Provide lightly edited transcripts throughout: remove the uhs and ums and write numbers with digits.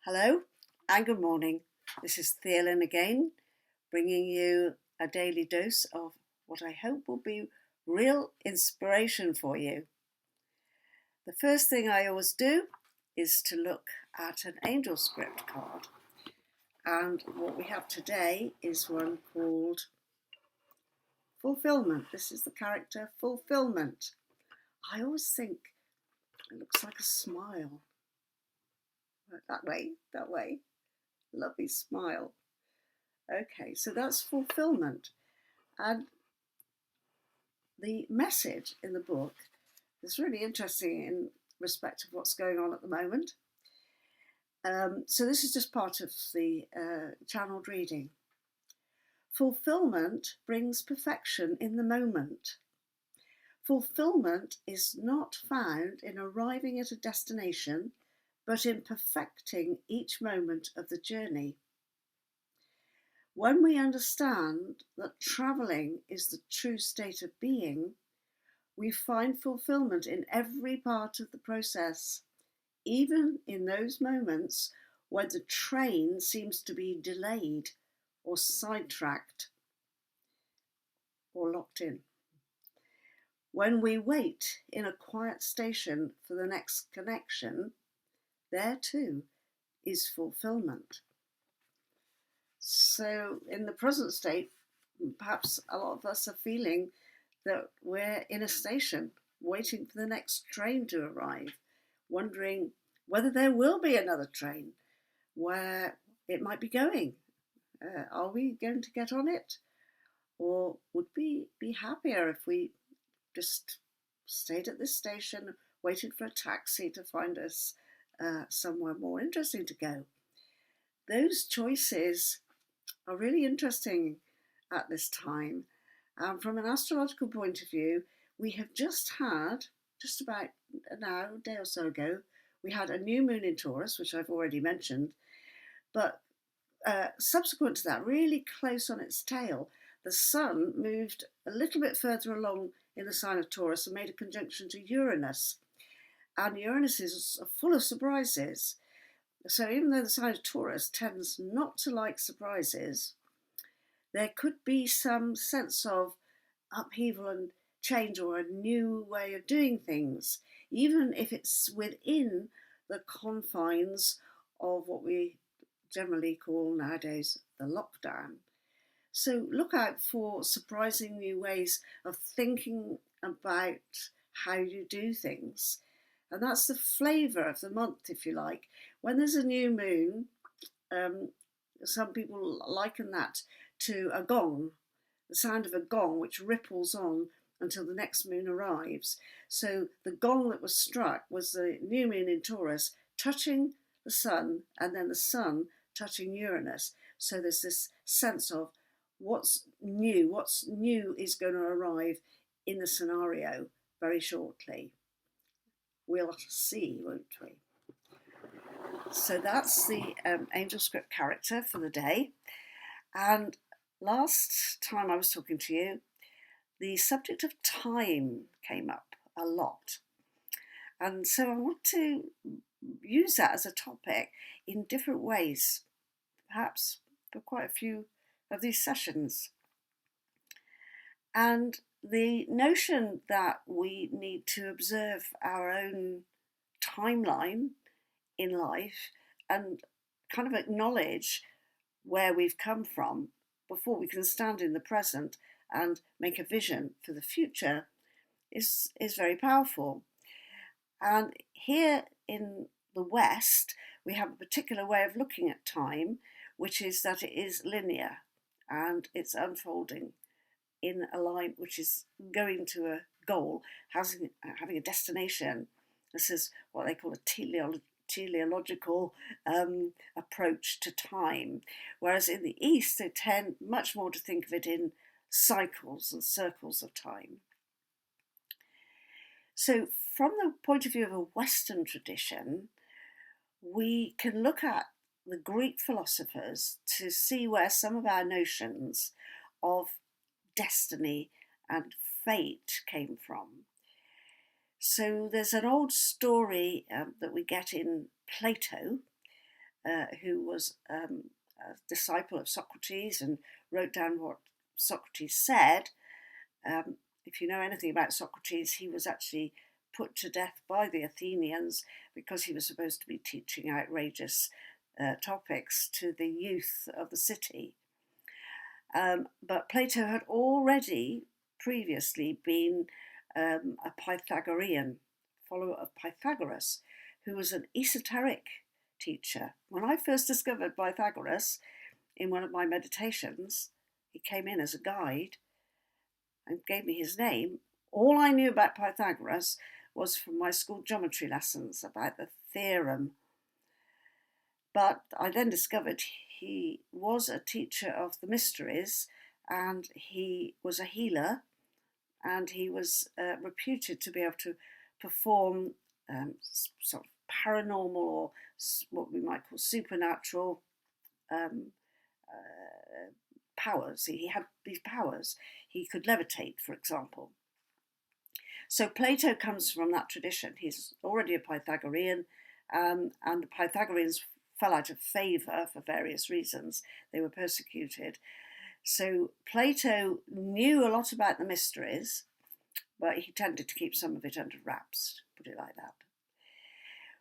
Hello and good morning. This is Theolyn again, bringing you a daily dose of what I hope will be real inspiration for you. The first thing I always do is to look at an angel script card. And what we have today is one called Fulfillment. This is the character Fulfillment. I always think it looks like a smile. That way. Lovely smile. Okay, so that's fulfillment. And the message in the book is really interesting in respect of what's going on at the moment. So this is just part of the channeled reading. Fulfillment brings perfection in the moment. Fulfillment is not found in arriving at a destination, but in perfecting each moment of the journey. When we understand that travelling is the true state of being, we find fulfillment in every part of the process, even in those moments when the train seems to be delayed or sidetracked or locked in. When we wait in a quiet station for the next connection, there too is fulfillment. So in the present state, perhaps a lot of us are feeling that we're in a station waiting for the next train to arrive, wondering whether there will be another train, where it might be going. Are we going to get on it? Or would we be happier if we just stayed at this station, waited for a taxi to find us somewhere more interesting to go? Those choices are really interesting at this time. From an astrological point of view, we have just about now, a day or so ago, we had a new moon in Taurus, which I've already mentioned, but subsequent to that, really close on its tail, the sun moved a little bit further along in the sign of Taurus and made a conjunction to Uranus. And Uranus is full of surprises. So even though the sign of Taurus tends not to like surprises, there could be some sense of upheaval and change or a new way of doing things, even if it's within the confines of what we generally call nowadays the lockdown. So look out for surprising new ways of thinking about how you do things. And that's the flavour of the month, if you like. When there's a new moon, some people liken that to a gong, the sound of a gong which ripples on until the next moon arrives. So the gong that was struck was the new moon in Taurus touching the sun, and then the sun touching Uranus. So there's this sense of what's new is going to arrive in the scenario very shortly. We'll see, won't we? So that's the angel script character for the day. And last time I was talking to you, the subject of time came up a lot. And so I want to use that as a topic in different ways, perhaps for quite a few of these sessions. And the notion that we need to observe our own timeline in life and kind of acknowledge where we've come from before we can stand in the present and make a vision for the future is very powerful. And here in the West, we have a particular way of looking at time, which is that it is linear and it's unfolding in a line which is going to a goal, having a destination. This is what they call a teleological approach to time, whereas in the East they tend much more to think of it in cycles and circles of time. So from the point of view of a Western tradition, we can look at the Greek philosophers to see where some of our notions of destiny and fate came from. So there's an old story that we get in Plato, who was a disciple of Socrates and wrote down what Socrates said. If you know anything about Socrates, he was actually put to death by the Athenians because he was supposed to be teaching outrageous topics to the youth of the city. But Plato had already previously been a Pythagorean, follower of Pythagoras, who was an esoteric teacher. When I first discovered Pythagoras in one of my meditations, he came in as a guide and gave me his name. All I knew about Pythagoras was from my school geometry lessons about the theorem. But I then discovered he was a teacher of the mysteries, and he was a healer, and he was reputed to be able to perform sort of paranormal, or what we might call supernatural powers. He had these powers. He could levitate, for example. So Plato comes from that tradition. He's already a Pythagorean, and the Pythagoreans fell out of favour for various reasons. They were persecuted. So Plato knew a lot about the mysteries, but he tended to keep some of it under wraps, put it like that.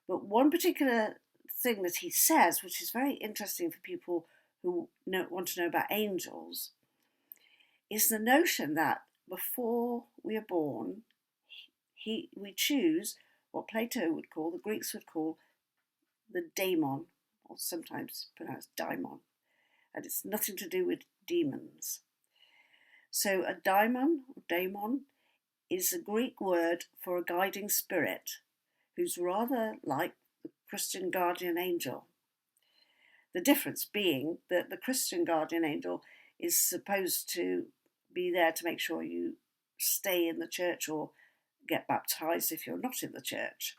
But one particular thing that he says, which is very interesting for people who want to know about angels, is the notion that before we are born, we choose what Plato would call, the Greeks would call, the daemon, or sometimes pronounced daimon, and it's nothing to do with demons. So a daimon, or daemon, is a Greek word for a guiding spirit who's rather like the Christian guardian angel. The difference being that the Christian guardian angel is supposed to be there to make sure you stay in the church or get baptized if you're not in the church.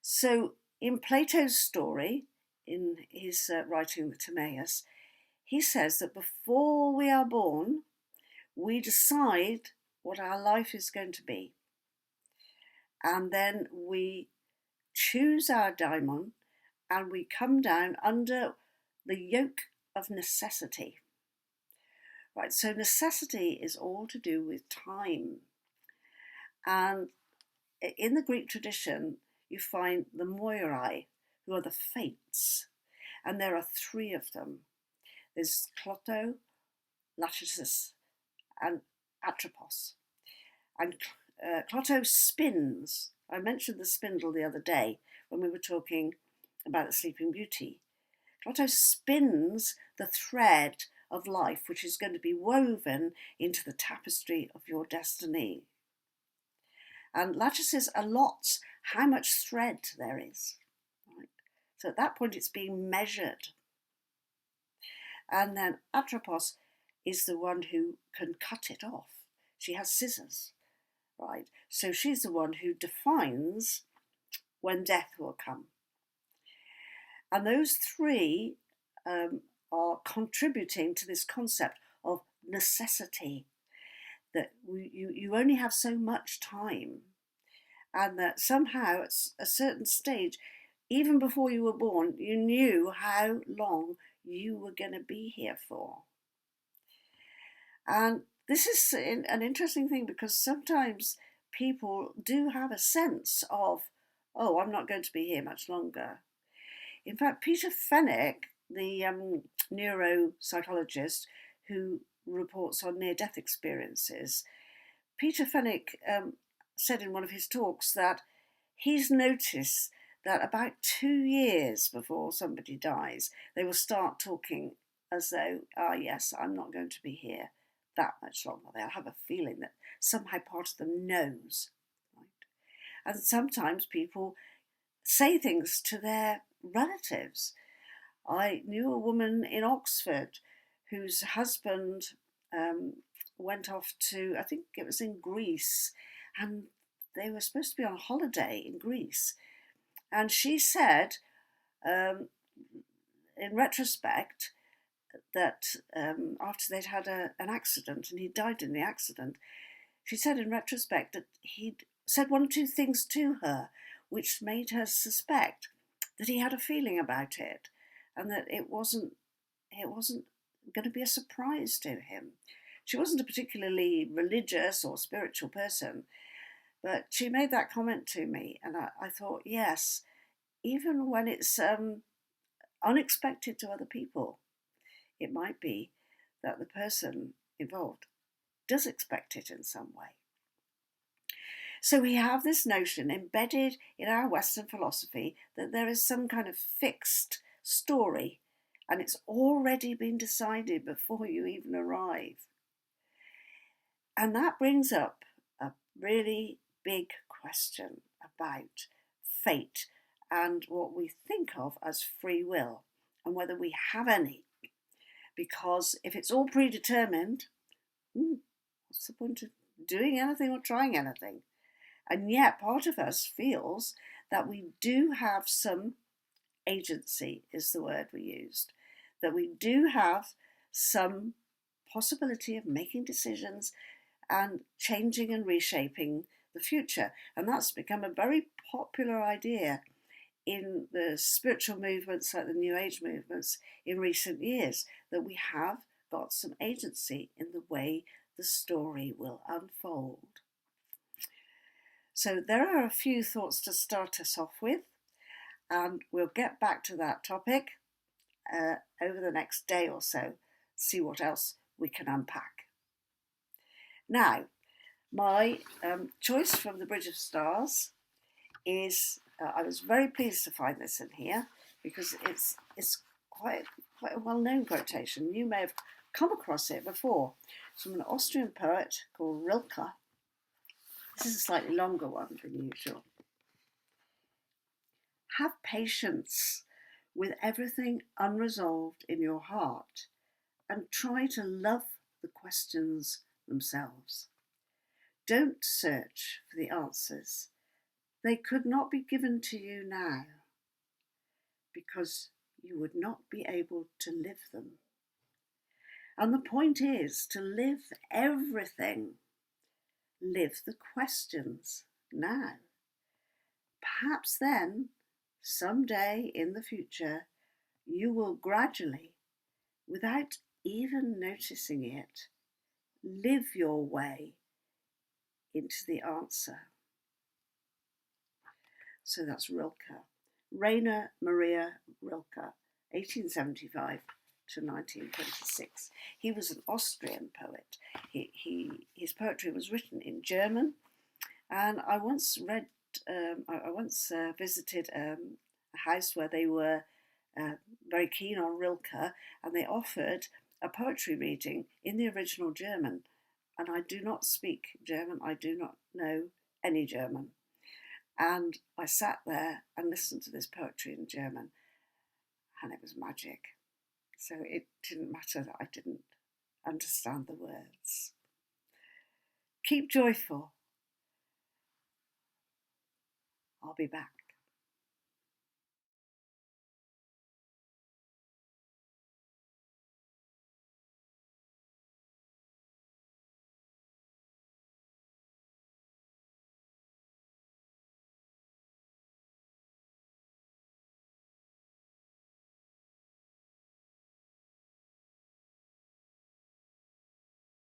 So in Plato's story, in his writing the Timaeus, he says that before we are born, we decide what our life is going to be. And then we choose our daimon, and we come down under the yoke of necessity. Right, so necessity is all to do with time. And in the Greek tradition, you find the moirai, who are the fates, and there are three of them. There's Clotho, Lachesis, and Atropos. And Clotho spins. I mentioned the spindle the other day when we were talking about the Sleeping Beauty. Clotho spins the thread of life which is going to be woven into the tapestry of your destiny. And Lachesis allots how much thread there is. Right? So at that point it's being measured. And then Atropos is the one who can cut it off. She has scissors, right? So she's the one who defines when death will come. And those three are contributing to this concept of necessity, that you only have so much time, and that somehow at a certain stage, even before you were born, you knew how long you were going to be here for. And this is an interesting thing, because sometimes people do have a sense of, oh, I'm not going to be here much longer. In fact, Peter Fenwick, the neuropsychologist who reports on near-death experiences, Peter Fenwick said in one of his talks that he's noticed that about 2 years before somebody dies, they will start talking as though, yes, I'm not going to be here that much longer. They'll have a feeling that somehow part of them knows. Right? And sometimes people say things to their relatives. I knew a woman in Oxford whose husband went off to, I think it was in Greece, and they were supposed to be on holiday in Greece. And she said, in retrospect, that after they'd had an accident and he died in the accident, she said in retrospect that he'd said one or two things to her which made her suspect that he had a feeling about it, and that it wasn't going to be a surprise to him. She wasn't a particularly religious or spiritual person, but she made that comment to me, and I thought, yes, even when it's unexpected to other people, it might be that the person involved does expect it in some way. So we have this notion embedded in our Western philosophy that there is some kind of fixed story, and it's already been decided before you even arrive. And that brings up a really big question about fate and what we think of as free will, and whether we have any. Because if it's all predetermined, what's the point of doing anything or trying anything? And yet part of us feels that we do have some agency, is the word we used, that we do have some possibility of making decisions and changing and reshaping the future. And that's become a very popular idea in the spiritual movements, like the New Age movements in recent years, that we have got some agency in the way the story will unfold. So there are a few thoughts to start us off with, and we'll get back to that topic over the next day or so, see what else we can unpack. Now, my choice from the Bridge of Stars is, I was very pleased to find this in here, because it's quite a well-known quotation. You may have come across it before. It's from an Austrian poet called Rilke. This is a slightly longer one than usual. Have patience with everything unresolved in your heart, and try to love the questions themselves. Don't search for the answers. They could not be given to you now, because you would not be able to live them. And the point is to live everything. Live the questions now. Perhaps then, someday in the future, you will gradually, without even noticing it, live your way into the answer. So that's Rilke. Rainer Maria Rilke, 1875 to 1926. He was an Austrian poet. His poetry was written in German, and I once visited a house where they were very keen on Rilke, and they offered a poetry reading in the original German. And I do not speak German. I do not know any German. And I sat there and listened to this poetry in German, and it was magic. So it didn't matter that I didn't understand the words. Keep joyful. I'll be back.